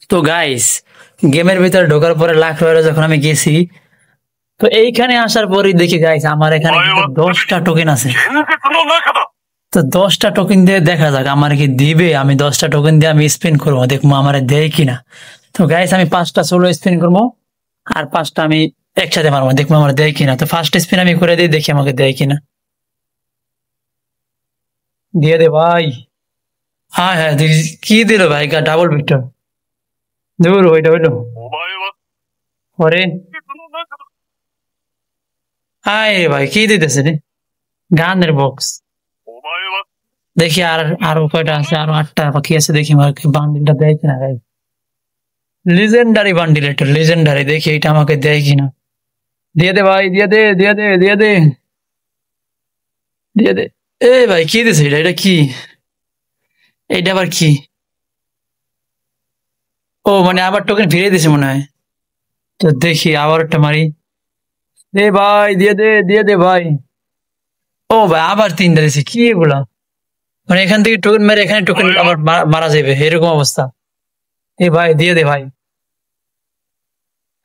তো গাইস, গেমের ভিতরে ঢোকার পরে লাখ রয়েল যখন আমি গেছি, তো এইখানে আসার পরেই দেখি গাইস আমার এখানে কিন্তু 10টা টোকেন আছে। তো 10টা টোকেন দিয়ে দেখা যাক আমার কি দিবে। আমি 10টা টোকেন দিয়ে আমি স্পিন করবো, দেখবো আমার দেয় কিনা। তো গাইস আমি 5টা সোলো স্পিন করবো আর 5টা আমি একসাথে মারবো, দেখবো আমার দেয় কিনা। তো ফার্স্ট স্পিন আমি করে দিই, দেখি আমাকে দেয় কিনা। দিয়ে দে ভাই। হ্যাঁ হ্যাঁ, কি দিল ভাই? Double Victor. দূর ওইটা হইলো পরে। হায় রে ভাই, কি দিতেছে রে? গানের বক্স। দেখি আর আরো কয়টা আছে, আরো 8টা বাকি আছে, দেখি আমার বান্ডিলটা দেয় কিনা ভাই। লিজেন্ডারি বান্ডিল, একটা লিজেন্ডারি, দেখি এটা আমাকে দেয় কিনা। দিয়ে দে ভাই, দিয়ে দে, দিয়ে দে, দিয়ে দে, দিয়ে দে। এ ভাই, কি দিছে এটা? এটা কি? এটা আবার কি? ও মানে আবার টোকেন ফিরিয়ে দিছে মনে হয়। তো দেখি আবার একটা মারি। দে ভাই, দিয়ে দে, দিয়ে দে ভাই। ও ভাই, আবার 3টা দিছে, কি এগুলা? মানে এখান থেকে টোকেন মেরে এখানে টোকেন আবার মারা যাবে, এরকম অবস্থা। এ ভাই, দিয়ে দে ভাই।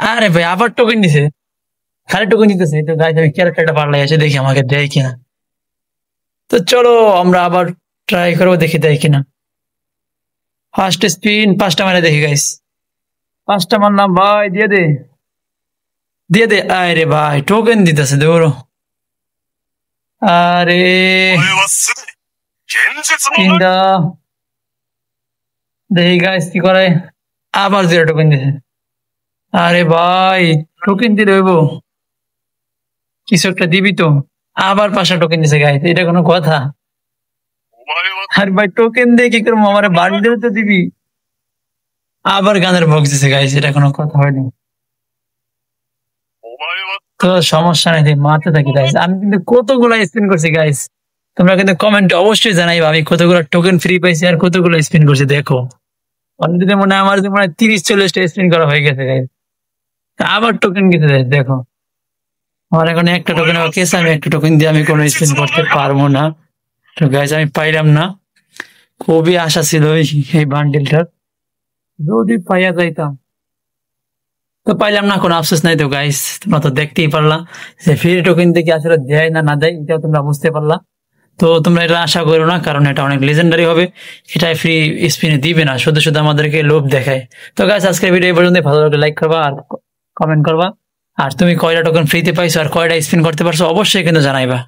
আরে ভাই, আবার টোকেন দিছে, খালি টোকেন দিতেছে। তো গাইস আমি ক্যারেক্টারটা পাল্লাই আছে, দেখি আমাকে দেয় কিনা। তো চলো আমরা আবার ট্রাই করবো, দেখি দেয় কিনা। ফার্স্ট স্পিন 5টা মারে দেখি গাইস। 5টা মারলাম ভাই, দিয়ে দে, দিয়ে দে। আরে ভাই, টোকেন দিতেছে, দৌড়ো। আরে 3টা। দেখি গাইস কি করে। আবার 0 টোকেন দিছে। আরে ভাই, টোকেন দিলে হইব, কিছু একটা দিবি তো। আবার 5টা টোকেন দিছে গাইস, এটা কোনো কথা? আর ভাই টোকেন দিয়ে কি করবো? আমার বান্ডেল তো দিবি। আবার গানের বক্স দিছে গাইস, এটা কোনো কথা হয়নি। তো সমস্যা নাই, মারতে থাকি গাইস। আমি কিন্তু কতগুলো স্পিন করছি গাইস, তোমরা কিন্তু কমেন্টে অবশ্যই জানাইবা আমি কতগুলো টোকেন ফ্রি পাইছি আর কতগুলো স্পিন করছি। দেখো অলরেডি মনে হয় আমার যে মনে হয় 30-40টা স্পিন করা হয়ে গেছে গাইস। আবার টোকেন গেছে guys, দেখো আমার এখন একটা টোকেন বাকি আছে। আমি একটা টোকেন দিয়ে আমি কোনো স্পিন করতে পারবো না। তো গাইস আমি পাইলাম না। খুবই আশা ছিল এই বান্ডিলটার, যদি পাইয়া যাইতাম। তো পাইলাম না, কোনো আফসোস নাই। তো গাইস তোমরা তো দেখতেই পারলা যে ফ্রি টোকেন থেকে আসলে দেয় না না দেয়, এটাও তোমরা বুঝতে পারলা। তো তোমরা এটা আশা করো না, কারণ এটা অনেক লেজেন্ডারি হবে। এটা ফ্রি স্পিনে দিবে না, শুধু শুধু আমাদেরকে লোভ দেখায়। তো গাইস আজকের ভিডিও এই পর্যন্ত। ভালো লাগলে লাইক করবা আর কমেন্ট করবা। আর তুমি কয়টা টোকেন ফ্রিতে পাইছো আর কয়টা স্পিন করতে পারছো অবশ্যই কিন্তু জানাইবা।